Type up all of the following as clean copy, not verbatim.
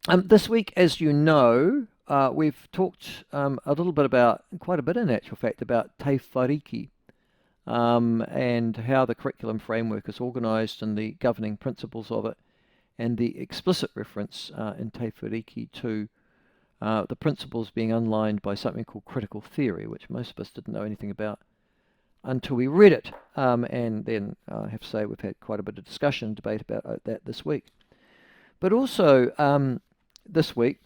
This week, as you know, we've talked a little bit about, quite a bit in actual fact, about te whariki, and how the curriculum framework is organised and the governing principles of it, and the explicit reference in te whariki to the principles being underlined by something called critical theory, which most of us didn't know anything about until we read it. And then I have to say we've had quite a bit of discussion, debate about that this week. But also this week,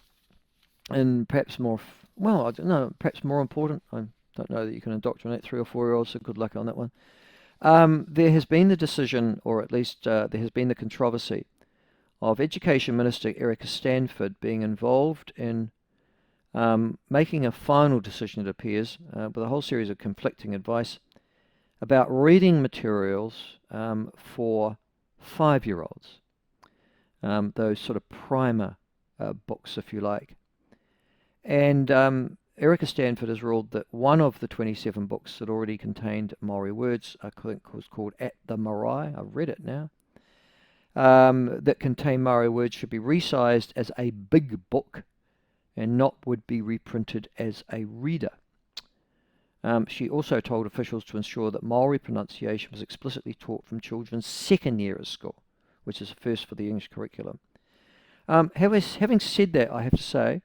and perhaps more, well, I don't know, perhaps more important, I don't know that you can indoctrinate 3 or 4 year olds, so good luck on that one. There has been the decision, or at least there has been the controversy, of Education Minister Erica Stanford being involved in making a final decision, it appears, with a whole series of conflicting advice about reading materials for 5-year-olds, those sort of primer books, if you like. And Erica Stanford has ruled that one of the 27 books that already contained Maori words, I think was called At the Marae, I've read it now, that contain Maori words should be resized as a big book and not would be reprinted as a reader. She also told officials to ensure that Maori pronunciation was explicitly taught from children's second year of school, which is a first for the English curriculum. Having said that, I have to say,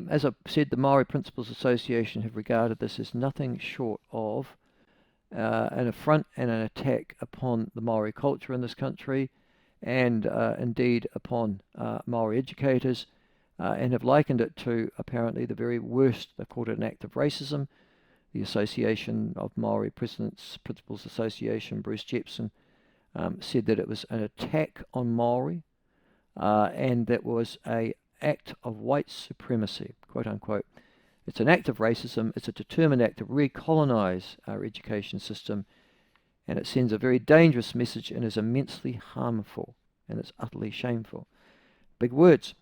as I said, the Maori Principals Association have regarded this as nothing short of an affront and an attack upon the Maori culture in this country, and indeed upon Maori educators, and have likened it to apparently the very worst. They've called it an act of racism. The Association of Maori Principals Association, Bruce Jepson, said that it was an attack on Maori, and that was an act of white supremacy, quote unquote. It's an act of racism. It's a determined act to recolonise our education system, and it sends a very dangerous message and is immensely harmful, and it's utterly shameful. Big words.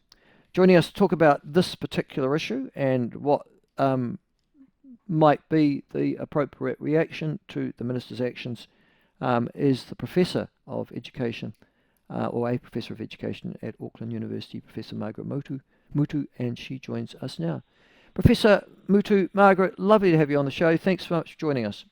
Joining us to talk about this particular issue and what might be the appropriate reaction to the Minister's actions is the Professor of Education, or a Professor of Education at Auckland University, Professor Margaret Mutu, and she joins us now. Professor Mutu, Margaret, lovely to have you on the show. Thanks so much for joining us.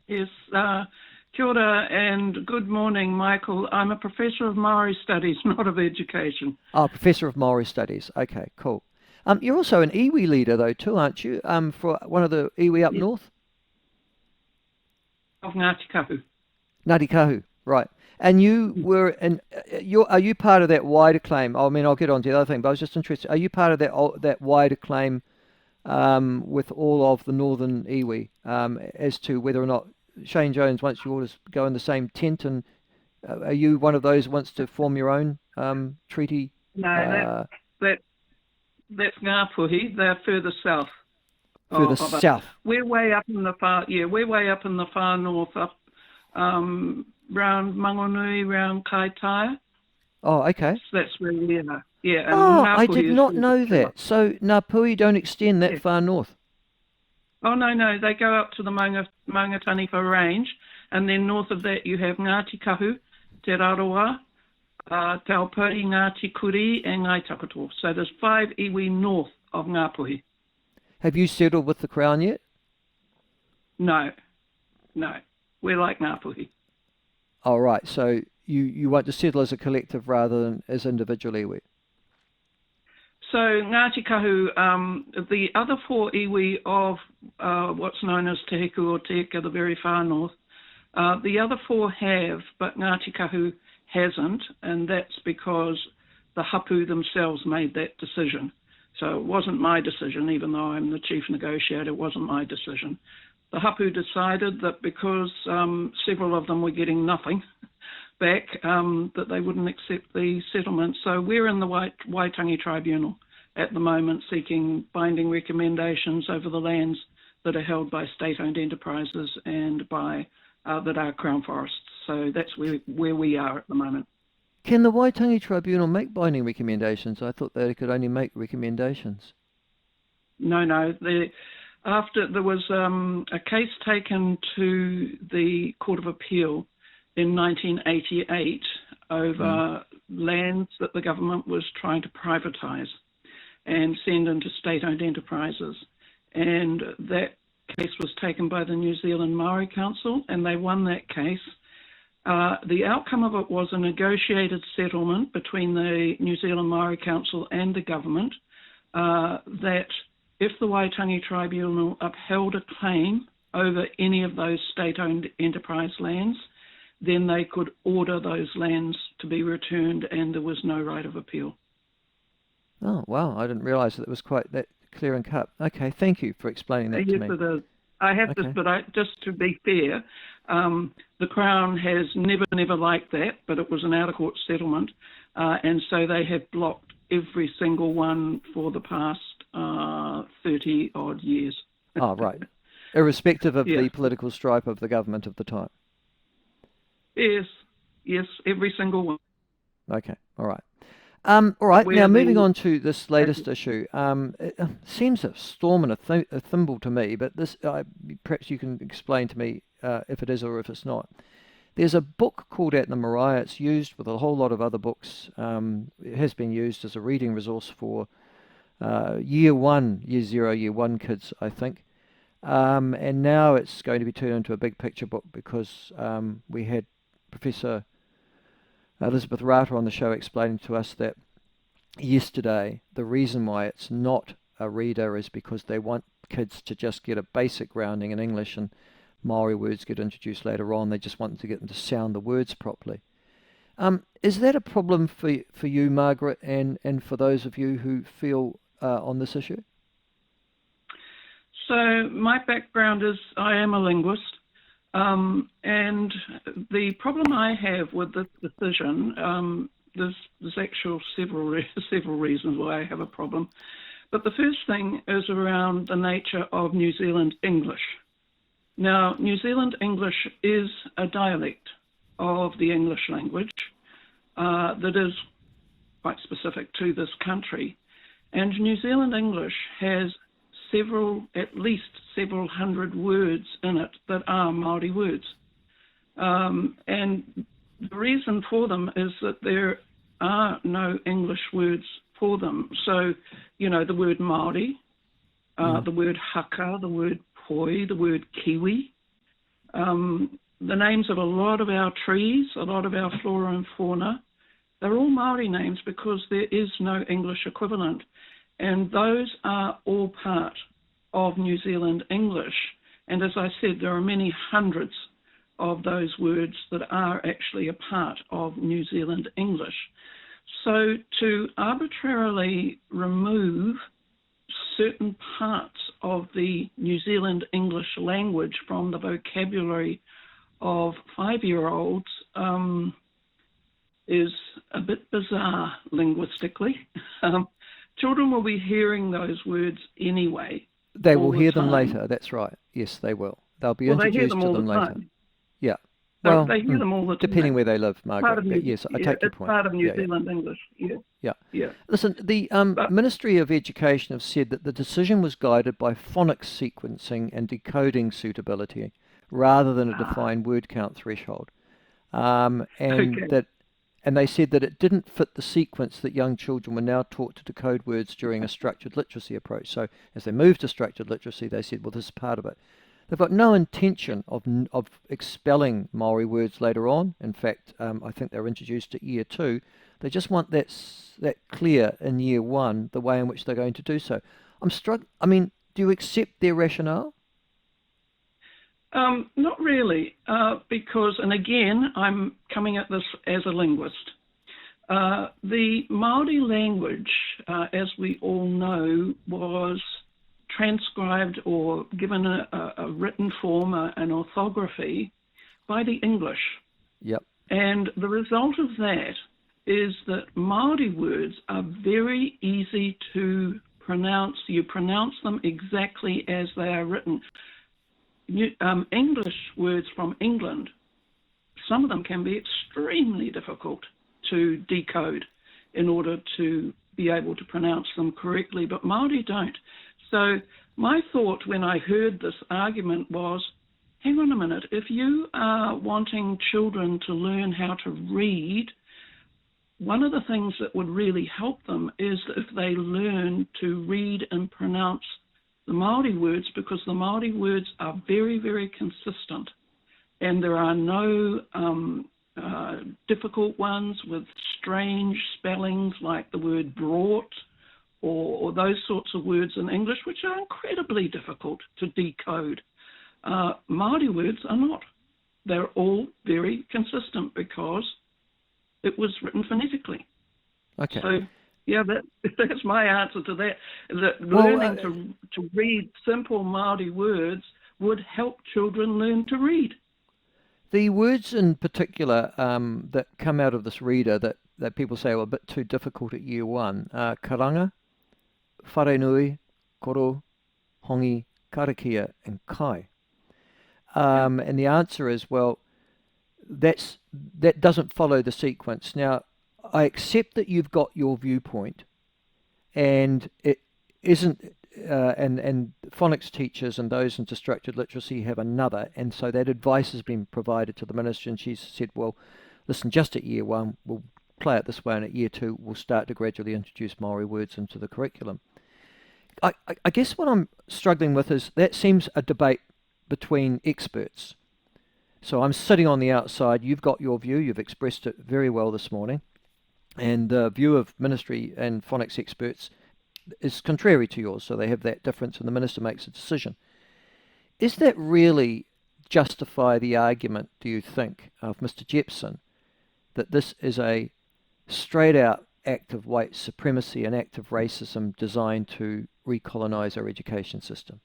Yes, kia ora and good morning, Michael. I'm a Professor of Māori Studies, not of Education. Oh, Professor of Māori Studies. Okay, cool. You're also an iwi leader, though, too, aren't you? For one of the iwi up north? Of Ngāti Kahu. Ngāti Kahu, right. And you were are you part of that wider claim? I mean, I'll get on to the other thing, but I was just interested. Are you part of that wider claim with all of the northern iwi as to whether or not Shane Jones wants you all to go in the same tent, and are you one of those who wants to form your own treaty? No, that's Ngāpuhi. They're further south. Further south. We're way up in the far. Yeah, we're way up in the far north, up round Mangonui, round Kaitaia. Oh, okay. So that's where we are. Yeah. And Oh, Ngāpuhi I did not know that. So Ngāpuhi don't extend that far north. Oh, no, they go up to the Maungataniwha Range, and then north of that you have Ngāti Kahu, Te Raroa, Te Aupuri, Ngāti Kuri, and Ngai Takato. So there's 5 iwi north of Ngāpuhi. Have you settled with the Crown yet? No. We're like Ngāpuhi. Oh, right. So you want to settle as a collective rather than as individual iwi? So Ngāti Kahu, the other 4 iwi of what's known as Te Heku or Te Heka, the very far north, the other 4 have, but Ngāti Kahu hasn't, and that's because the hapu themselves made that decision. So it wasn't my decision, even though I'm the chief negotiator, it wasn't my decision. The hapu decided that because several of them were getting nothing back, that they wouldn't accept the settlement. So we're in the Waitangi Tribunal at the moment seeking binding recommendations over the lands that are held by state-owned enterprises and by that are Crown forests. So that's where we are at the moment. Can the Waitangi Tribunal make binding recommendations? I thought they could only make recommendations. No. After there was a case taken to the Court of Appeal in 1988 over lands that the government was trying to privatise and send into state-owned enterprises. And that case was taken by the New Zealand Māori Council, and they won that case. The outcome of it was a negotiated settlement between the New Zealand Māori Council and the government that if the Waitangi Tribunal upheld a claim over any of those state-owned enterprise lands, then they could order those lands to be returned and there was no right of appeal. Oh, wow. I didn't realise that it was quite that clear and cut. Okay, thank you for explaining that to me. Yes, it is. I have this, but just to be fair, the Crown has never liked that, but it was an out-of-court settlement, and so they have blocked every single one for the past 30-odd years. Oh, right. Irrespective of the political stripe of the government of the time. Yes, every single one. Okay, all right. All right, now moving on to this latest issue. It seems a storm and a thimble to me, but this perhaps you can explain to me if it is or if it's not. There's a book called At the Marae. It's used with a whole lot of other books. It has been used as a reading resource for year 1 kids, I think. And now it's going to be turned into a big picture book because we had Professor Elizabeth Rata on the show explaining to us that yesterday the reason why it's not a reader is because they want kids to just get a basic grounding in English, and Maori words get introduced later on. They just want to get them to sound the words properly. Is that a problem for you, Margaret, and for those of you who feel on this issue? So my background is I am a linguist. And the problem I have with this decision, there's actual several reasons why I have a problem. But the first thing is around the nature of New Zealand English. Now, New Zealand English is a dialect of the English language that is quite specific to this country. And New Zealand English has at least several hundred words in it that are Māori words. And the reason for them is that there are no English words for them. So, the word Māori, the word haka, the word poi, the word kiwi, the names of a lot of our trees, a lot of our flora and fauna, they're all Māori names because there is no English equivalent. And those are all part of New Zealand English. And as I said, there are many hundreds of those words that are actually a part of New Zealand English. So to arbitrarily remove certain parts of the New Zealand English language from the vocabulary of 5-year-olds is a bit bizarre linguistically. Children will be hearing those words anyway. They will hear them later, that's right. Yes, they will. They'll be introduced to them later. Yeah. Well, they hear them all the time. Depending where they live, Margaret. Yes, I take your point. It's part of New Zealand English, Yeah. Listen, the Ministry of Education have said that the decision was guided by phonics sequencing and decoding suitability rather than a defined word count threshold. And they said that it didn't fit the sequence that young children were now taught to decode words during a structured literacy approach. So as they moved to structured literacy, they said, well, this is part of it. They've got no intention of expelling Maori words later on. In fact, I think they were introduced to year 2. They just want that clear in year 1, the way in which they're going to do so. I'm struggling. I mean, do you accept their rationale? Not really, because, and again, I'm coming at this as a linguist. The Māori language, as we all know, was transcribed or given a written form, an orthography, by the English. Yep. And the result of that is that Māori words are very easy to pronounce. You pronounce them exactly as they are written. English words from England, some of them can be extremely difficult to decode in order to be able to pronounce them correctly, but Māori don't. So my thought when I heard this argument was, hang on a minute, if you are wanting children to learn how to read one of the things that would really help them is if they learn to read and pronounce the Māori words, because the Māori words are very, very consistent, and there are no difficult ones with strange spellings like the word brought or those sorts of words in English, which are incredibly difficult to decode. Māori words are not. They're all very consistent because it was written phonetically. Okay. So, yeah, that's my answer to that. That Well, learning to read simple Māori words would help children learn to read. the words in particular that come out of this reader that people say were a bit too difficult at year one are karanga, wharenui, koro, hongi, karakia, and kai. And the answer is, well, that doesn't follow the sequence. Now, I accept that you've got your viewpoint, and it isn't. And phonics teachers and those in distracted literacy have another, and so that advice has been provided to the minister, and she's said, well, listen, just at year one we'll play it this way, and at year two we'll start to gradually introduce Māori words into the curriculum. I guess what I'm struggling with is that seems a debate between experts. So I'm sitting on the outside, you've got your view, you've expressed it very well this morning, and the view of ministry and phonics experts is contrary to yours, so they have that difference and the minister makes a decision. Is that really justify the argument, do you think, of Mr. Jepson, that this is a straight out act of white supremacy, an act of racism designed to recolonise our education system?